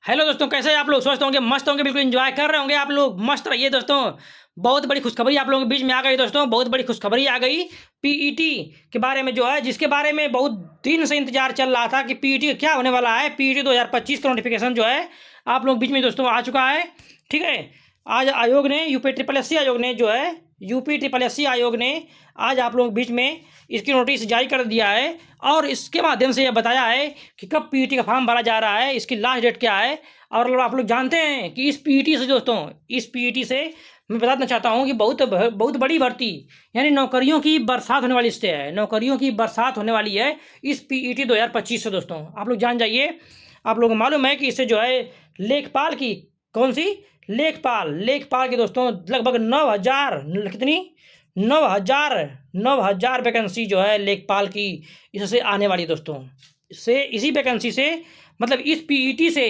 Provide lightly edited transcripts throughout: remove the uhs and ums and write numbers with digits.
Hello दोस्तों, कैसे हैं आप लोग? स्वस्थ होंगे, मस्त होंगे, बिल्कुल एंजॉय कर रहे होंगे आप लोग। मस्त रहिए दोस्तों। बहुत बड़ी खुशखबरी आप लोगों के बीच में आ गई दोस्तों। बहुत बड़ी खुशखबरी आ गई पीईटी के बारे में, जो है जिसके बारे में बहुत दिन से इंतजार चल रहा था कि पीईटी क्या होने वाला है। पीईटी 2025 का नोटिफिकेशन जो है आप लोग बीच में दोस्तों आ चुका है। ठीक है, आज आयोग ने यूपी ट्रिपल एस सी आयोग ने जो है यूपी ट्रिपल एस सी आयोग ने आज आप लोगों के बीच में इसकी नोटिस जारी कर दिया है और इसके माध्यम से यह बताया है कि कब पीईटी का फॉर्म भरा जा रहा है, इसकी लास्ट डेट क्या है। और आप लोग जानते हैं कि इस पीईटी से दोस्तों, इस पीईटी से मैं बताना चाहता हूं कि बहुत बड़ी भर्ती यानी नौकरियों की बरसात होने वाली इससे है। नौकरियों की बरसात होने वाली है इस पीईटी 2025 से दोस्तों। आप लोग जान जाइए। आप लोगों को मालूम है कि इससे जो है लेखपाल की कौन सी लेखपाल की दोस्तों लगभग 9,000 कितनी 9,000 वैकेंसी जो है लेखपाल की इससे आने वाली दोस्तों। से इसी वैकेंसी से मतलब इस पीईटी से,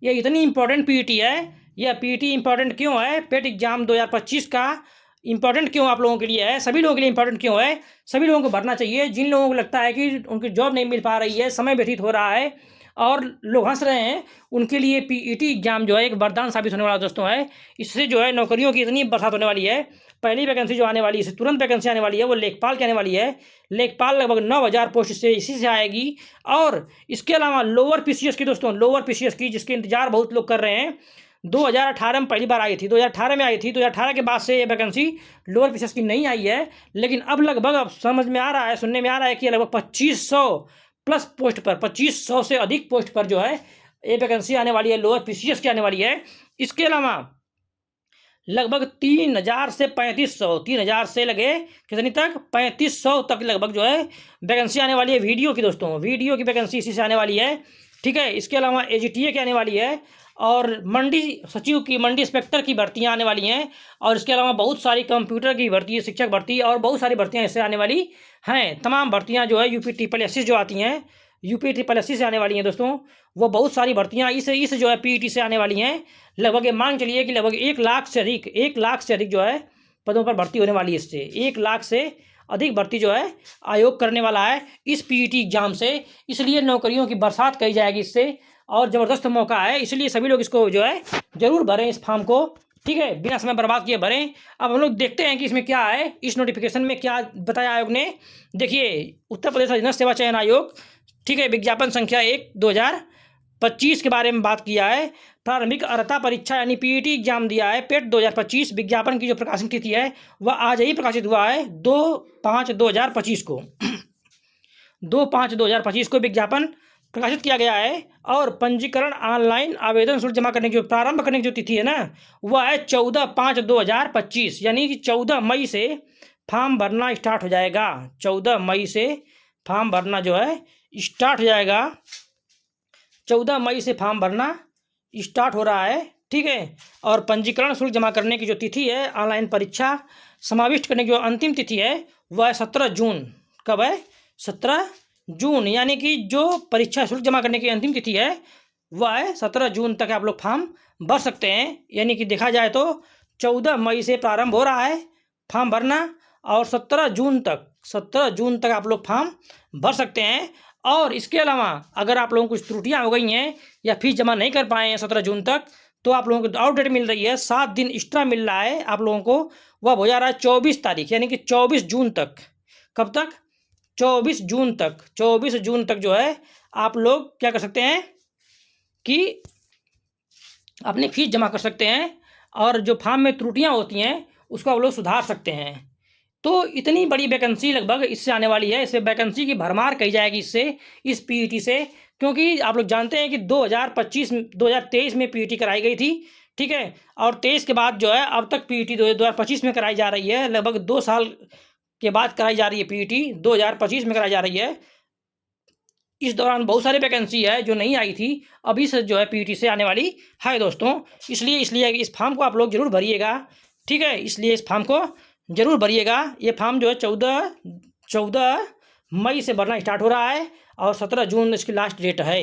ये इतनी इंपॉर्टेंट पीईटी है। यह पीईटी इंपॉर्टेंट क्यों है? पेट एग्जाम 2025 का इंपॉर्टेंट क्यों आप लोगों के लिए है? सभी लोगों के लिए इंपॉर्टेंट क्यों है? सभी लोगों को भरना चाहिए। जिन लोगों को लगता है कि उनकी जॉब नहीं मिल पा रही है, समय व्यतीत हो रहा है और लोग हंस रहे हैं, उनके लिए पीईटी एग्जाम जो है एक वरदान साबित होने वाला दोस्तों है। इससे जो है नौकरियों की इतनी बरसात होने वाली है। पहली वैकेंसी जो आने वाली है, इससे तुरंत वैकेंसी आने वाली है, वो लेखपाल की आने वाली है। लेखपाल लगभग 9,000 पोस्ट से इसी से आएगी। और इसके अलावा लोअर पीसीएस की दोस्तों, लोअर पीसीएस की जिसके इंतजार बहुत लोग कर रहे हैं। 2018 में पहली बार आई थी, 2018 में आई थी। 2018 के बाद से ये वैकेंसी लोअर पीसीएस की नहीं आई है। लेकिन अब लगभग अब समझ में आ रहा है, सुनने में आ रहा है कि लगभग 2500 प्लस पोस्ट पर, 2500 से अधिक पोस्ट पर जो है ये वैकेंसी आने वाली है, लोअर पीसीएस की आने वाली है। इसके अलावा लगभग 3,000 से 3,500, 3,000 से लगे कितनी तक 3,500 तक लगभग जो है वैकेंसी आने वाली है वीडियो की दोस्तों। वीडियो की वैकेंसी इसी से आने वाली है। ठीक है, इसके अलावा एजीटीए की आने वाली है और मंडी सचिव की, मंडी इंस्पेक्टर की भर्तियां आने वाली हैं। और इसके अलावा बहुत सारी कंप्यूटर की भर्ती, शिक्षक भर्ती और बहुत सारी भर्तियां इससे आने वाली हैं। तमाम भर्तियां जो है यूपी ट्रिपल एस सी जो आती हैं, यूपी ट्रिपल एस सी से आने वाली हैं दोस्तों। वो बहुत सारी भर्तियां इस जो है पीईटी से आने वाली हैं। लगभग ये मान चलिए कि लगभग 1,00,000 से अधिक जो है पदों पर भर्ती होने वाली है इससे। 1,00,000 से अधिक भर्ती जो है आयोग करने वाला है इस पीईटी एग्जाम से। इसलिए नौकरियों की बरसात कही जाएगी इससे और ज़बरदस्त मौका है। इसलिए सभी लोग इसको जो है जरूर भरें इस फॉर्म को। ठीक है, बिना समय बर्बाद किए भरें। अब हम लोग देखते हैं कि इसमें क्या है, इस नोटिफिकेशन में क्या बताया आयोग ने। देखिए, उत्तर प्रदेश अधीनस्थ सेवा चयन आयोग, ठीक है, विज्ञापन संख्या 1/2025 के बारे में बात किया है। प्रारंभिक अर्हता परीक्षा यानी पीईटी एग्जाम दिया है पेट 2025। विज्ञापन की जो प्रकाशन तिथि है वह आज ही प्रकाशित हुआ है 2/5/2025 को। 2/5/2025 को विज्ञापन प्रकाशित किया गया है। और पंजीकरण ऑनलाइन आवेदन शुल्क जमा करने की जो प्रारंभ करने की जो तिथि है ना, वह है 14/5/2025 यानी कि 14 मई से फॉर्म भरना स्टार्ट हो जाएगा। 14 मई से फॉर्म भरना जो है स्टार्ट हो जाएगा। 14 मई से फॉर्म भरना स्टार्ट हो रहा है। ठीक है, और पंजीकरण शुल्क जमा करने की जो तिथि है, ऑनलाइन परीक्षा समाविष्ट करने की जो अंतिम तिथि है वह है 17 जून। कब है? 17 जून, यानी कि जो परीक्षा शुल्क जमा करने की अंतिम तिथि है वह है 17 जून तक आप लोग फॉर्म भर सकते हैं। यानी कि देखा जाए तो 14 मई से प्रारंभ हो रहा है फॉर्म भरना और 17 जून तक आप लोग फॉर्म भर सकते हैं। और इसके अलावा अगर आप लोगों को कुछ त्रुटियां हो गई हैं या फीस जमा नहीं कर पाए हैं 17 जून तक, तो आप लोगों को आउट डेट मिल रही है, 7 दिन एक्स्ट्रा मिल रहा है आप लोगों को। वह हो जा रहा है 24 तारीख, यानी कि 24 जून तक। कब तक? 24 जून तक। 24 जून तक जो है आप लोग क्या कर सकते हैं कि अपनी फीस जमा कर सकते हैं और जो फॉर्म में त्रुटियां होती हैं उसको आप लोग सुधार सकते हैं। तो इतनी बड़ी वैकेंसी लगभग इससे आने वाली है। इससे वैकेंसी की भरमार कही जाएगी इससे, इस पीईटी से। क्योंकि आप लोग जानते हैं कि 2023 में पीईटी कराई गई थी। ठीक है, और 23 के बाद जो है अब तक पीईटी 2025 में कराई जा रही है। लगभग 2 साल के बाद कराई जा रही है पीईटी, 2025 में कराई जा रही है। इस दौरान बहुत सारी वैकेंसी है जो नहीं आई थी, अभी से जो है पीईटी से आने वाली है दोस्तों। इसलिए इस फॉर्म को आप लोग जरूर भरिएगा। ठीक है, इसलिए इस फॉर्म को जरूर भरिएगा। ये फॉर्म जो है 14 मई से भरना स्टार्ट हो रहा है और 17 जून इसकी लास्ट डेट है।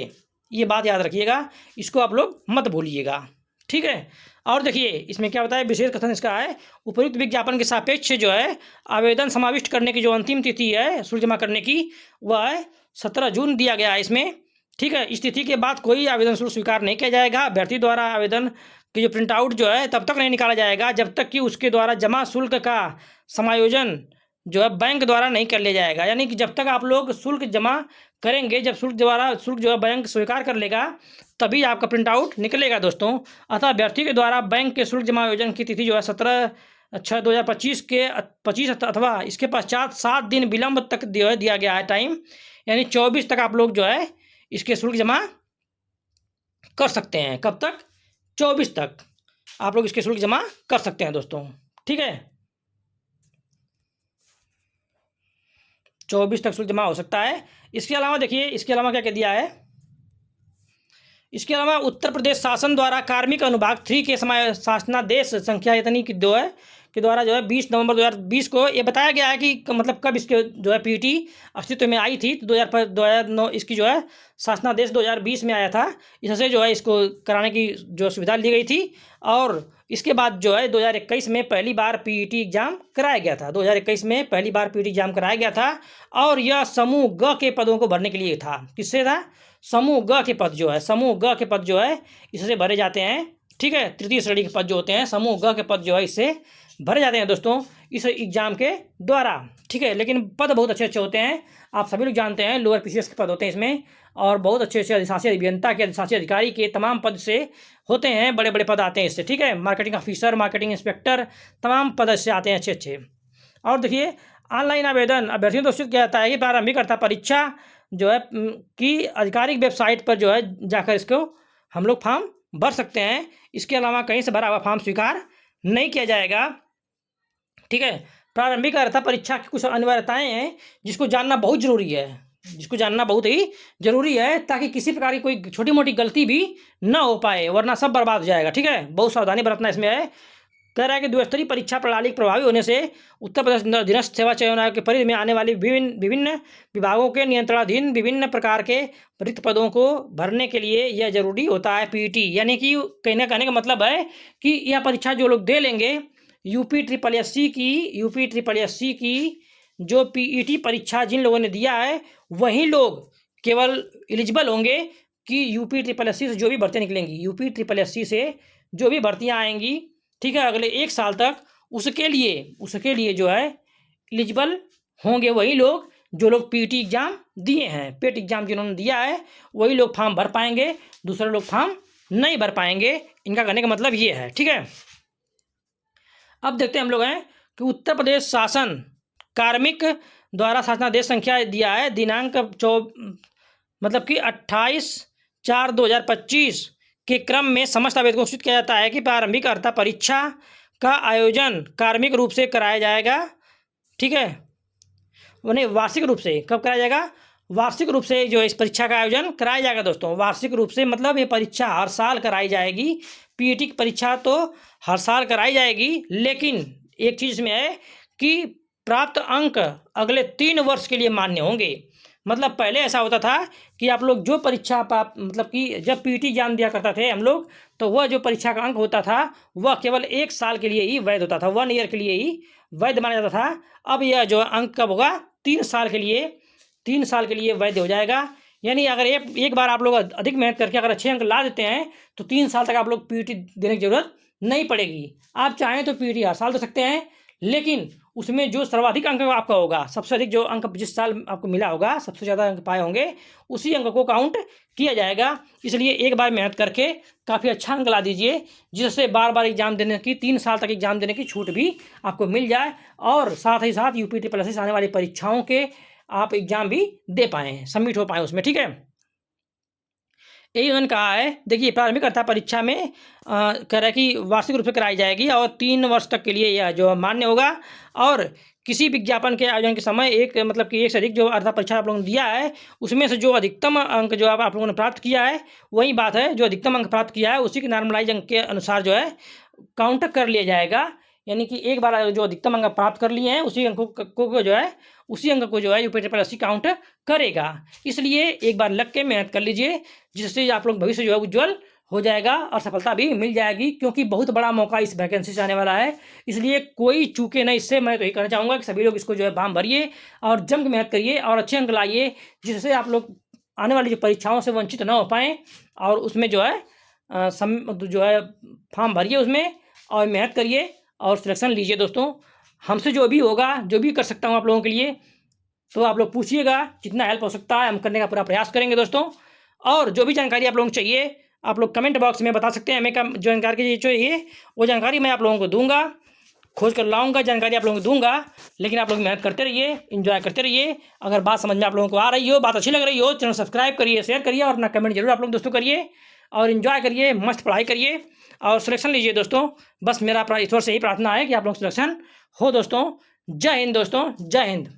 ये बात याद रखिएगा, इसको आप लोग मत भूलिएगा। ठीक है, और देखिए इसमें क्या बताया, विशेष कथन इसका है, उपयुक्त विज्ञापन के सापेक्ष जो है आवेदन समाविष्ट करने की जो अंतिम तिथि है शुल्क जमा करने की, वह है 17 जून दिया गया है इसमें। ठीक है। इस तिथि के बाद कोई आवेदन शुल्क स्वीकार नहीं किया जाएगा। अभ्यर्थी द्वारा आवेदन की जो प्रिंट आउट जो है तब तक नहीं निकाला जाएगा जब तक कि उसके द्वारा जमा शुल्क का समायोजन जो है बैंक द्वारा नहीं कर लिया जाएगा। यानी कि जब तक आप लोग शुल्क जमा करेंगे, जब शुल्क जो है बैंक स्वीकार कर लेगा तभी आपका प्रिंट आउट निकलेगा दोस्तों। अतः अभ्यर्थी के द्वारा बैंक के शुल्क जमा आयोजन की तिथि जो है 17/6/2025 के 25 अथवा इसके पश्चात 7 दिन विलंब तक जो है दिया गया है टाइम, यानी 24 तक आप लोग जो है इसके शुल्क जमा कर सकते हैं। कब तक? 24 तक आप लोग इसके शुल्क जमा कर सकते हैं दोस्तों। ठीक है, 24 तक शुल्क जमा हो सकता है। इसके अलावा देखिए, इसके अलावा क्या कह दिया है, इसके अलावा उत्तर प्रदेश शासन द्वारा कार्मिक अनुभाग 3 के समय शासनादेश संख्या इतनी की दो है के द्वारा जो है 20 नवंबर 2020 को ये बताया गया है कि मतलब कब इसके जो है पीटी अस्तित्व में आई थी। तो 2009 इसकी जो है शासनादेश 2020 में आया था। इससे जो है इसको कराने की जो सुविधा ली गई थी और इसके बाद जो है 2021 में पहली बार पीईटी एग्जाम कराया गया था। 2021 में पहली बार पीईटी एग्जाम कराया गया था और यह समूह ग के पदों को भरने के लिए था। किससे था? समूह ग के पद जो है, समूह ग के पद जो है इससे भरे जाते हैं। ठीक है, तृतीय श्रेणी के पद जो होते हैं, समूह ग के पद जो है इससे भरे जाते हैं दोस्तों इस एग्जाम के द्वारा। ठीक है, लेकिन पद बहुत अच्छे अच्छे होते हैं, आप सभी लोग जानते हैं। लोअर पीसीएस के पद होते हैं इसमें और बहुत अच्छे अच्छे अधिशासी अभियंता के, अधिशासी अधिकारी के तमाम पद से होते हैं, बड़े बड़े पद आते हैं इससे। ठीक है, मार्केटिंग ऑफिसर, मार्केटिंग इंस्पेक्टर, तमाम पद से आते हैं अच्छे अच्छे। और देखिए, ऑनलाइन आवेदन अभ्यर्थियों को सूचित किया जाता है कि प्रारंभिक अर्था परीक्षा जो है कि आधिकारिक वेबसाइट पर जो है जाकर इसको हम लोग फॉर्म भर सकते हैं। इसके अलावा कहीं से भरा हुआ फॉर्म स्वीकार नहीं किया जाएगा। ठीक है, प्रारंभिक अर्था परीक्षा की कुछ अनिवार्यताएं हैं जिसको जानना बहुत जरूरी है, जिसको जानना बहुत ही जरूरी है ताकि किसी प्रकार की कोई छोटी मोटी गलती भी ना हो पाए, वरना सब बर्बाद हो जाएगा। ठीक है, बहुत सावधानी बरतना इसमें है। कह रहा है कि द्विस्तरीय परीक्षा प्रणाली प्रभावी होने से उत्तर प्रदेश अधीनस्थ सेवा चयन आयोग के परिधि में आने वाली विभिन्न विभागों के नियंत्रणाधीन विभिन्न प्रकार के रिक्त पदों को भरने के लिए यह जरूरी होता है पीईटी। यानी कि कहने का मतलब है कि यह परीक्षा जो लोग दे लेंगे यूपी ट्रिपल एस सी की जो पीईटी परीक्षा जिन लोगों ने दिया है वही लोग केवल एलिजिबल होंगे कि यूपी ट्रिपल एस सी से जो भी भर्तियाँ निकलेंगी, यूपी ट्रिपल एस सी से जो भी भर्तियाँ आएंगी, ठीक है, अगले 1 साल तक उसके लिए जो है एलिजिबल होंगे वही लोग जो लोग पीईटी एग्जाम दिए हैं। पेट एग्जाम जिन्होंने दिया है वही लोग फॉर्म भर पाएंगे, दूसरे लोग फॉर्म नहीं भर पाएंगे। इनका कहने का मतलब ये है। ठीक है, अब देखते हैं हम लोग हैं कि उत्तर प्रदेश शासन कार्मिक द्वारा शासनादेश संख्या दिया है दिनांक मतलब कि 28/4/2025 के क्रम में समस्त आवेदकों को सूचित किया जाता है कि प्रारंभिक अर्था परीक्षा का आयोजन कार्मिक रूप से कराया जाएगा। ठीक है, उन्हें वार्षिक रूप से कब कराया जाएगा? वार्षिक रूप से जो इस परीक्षा का आयोजन कराया जाएगा दोस्तों। वार्षिक रूप से मतलब ये परीक्षा हर साल कराई जाएगी। पीईटी की परीक्षा तो हर साल कराई जाएगी, लेकिन एक चीज़ में है कि प्राप्त अंक अगले 3 वर्ष के लिए मान्य होंगे। मतलब पहले ऐसा होता था कि आप लोग जो परीक्षा मतलब कि जब पीईटी एग्जाम दिया करता थे हम लोग, तो वह जो परीक्षा का अंक होता था वह केवल 1 साल के लिए ही वैध होता था, 1 ईयर के लिए ही वैध माना जाता था। अब यह जो अंक कब होगा? 3 साल के लिए वैध हो जाएगा। यानी अगर एक बार आप लोग अधिक मेहनत करके अगर अच्छे अंक ला देते हैं तो 3 साल तक आप लोग पीईटी देने की जरूरत नहीं पड़ेगी। आप चाहें तो पीईटी हर साल दे सकते हैं, लेकिन उसमें जो सर्वाधिक अंक आपका होगा, सबसे अधिक जो अंक जिस साल आपको मिला होगा, सबसे ज़्यादा अंक पाए होंगे, उसी अंक को काउंट किया जाएगा। इसलिए एक बार मेहनत करके काफ़ी अच्छा अंक ला दीजिए, जिससे बार बार एग्जाम देने की 3 साल तक एग्जाम देने की छूट भी आपको मिल जाए और साथ ही साथ यूपी ट्रिपल एस से आने वाली परीक्षाओं के आप एग्जाम भी दे पाएँ, सबमिट हो पाएँ उसमें। ठीक है, यही उन्होंने कहा है। देखिए, प्रारंभिक अर्था परीक्षा में कह रहा है कि वार्षिक रूप से कराई जाएगी और 3 वर्ष तक के लिए यह जो मान्य होगा। और किसी विज्ञापन के आयोजन के समय एक से अधिक जो अर्था परीक्षा आप लोगों ने दिया है उसमें से जो अधिकतम अंक जो आप लोगों ने प्राप्त किया है, वही बात है, जो अधिकतम अंक प्राप्त किया है उसी के नॉर्मलाइज अंक के अनुसार जो है काउंट कर लिया जाएगा। यानी कि एक बार जो अधिकतम अंक प्राप्त कर लिए हैं उसी अंक को जो है UP triple S C count करेगा। इसलिए एक बार लग के मेहनत कर लीजिए, जिससे आप लोग भविष्य जो है उज्ज्वल हो जाएगा और सफलता भी मिल जाएगी, क्योंकि बहुत बड़ा मौका इस वैकेंसी से आने वाला है। इसलिए कोई चूके नहीं। इससे मैं तो यही कहना चाहूँगा कि सभी लोग इसको जो है फॉर्म भरिए और जम के मेहनत करिए और अच्छे अंक लाइए, जिससे आप लोग आने वाली जो परीक्षाओं से वंचित ना हो पाएँ और उसमें जो है जो है फॉर्म भरिए उसमें और मेहनत करिए और सिलेक्शन लीजिए दोस्तों। हमसे जो भी होगा, जो भी कर सकता हूँ आप लोगों के लिए, तो आप लोग पूछिएगा, जितना हेल्प हो सकता है हम करने का पूरा प्रयास करेंगे दोस्तों। और जो भी जानकारी आप लोगों को चाहिए, आप लोग कमेंट बॉक्स में बता सकते हैं। हमें जो जानकारी चाहिए वो जानकारी मैं आप लोगों को दूंगा, खोज कर लाऊंगा, जानकारी आप लोगों को दूंगा। लेकिन आप लोग मेहनत करते रहिए, एंजॉय करते रहिए। अगर बात समझ में आप लोगों को आ रही हो, बात अच्छी लग रही हो, चैनल सब्सक्राइब करिए, शेयर करिए और अपना कमेंट जरूर आप लोग दोस्तों करिए और एंजॉय करिए, मस्त पढ़ाई करिए और सिलेक्शन लीजिए दोस्तों। बस मेरा ईश्वर से यही प्रार्थना है कि आप लोग सिलेक्शन हो दोस्तों। जय हिंद दोस्तों, जय हिंद।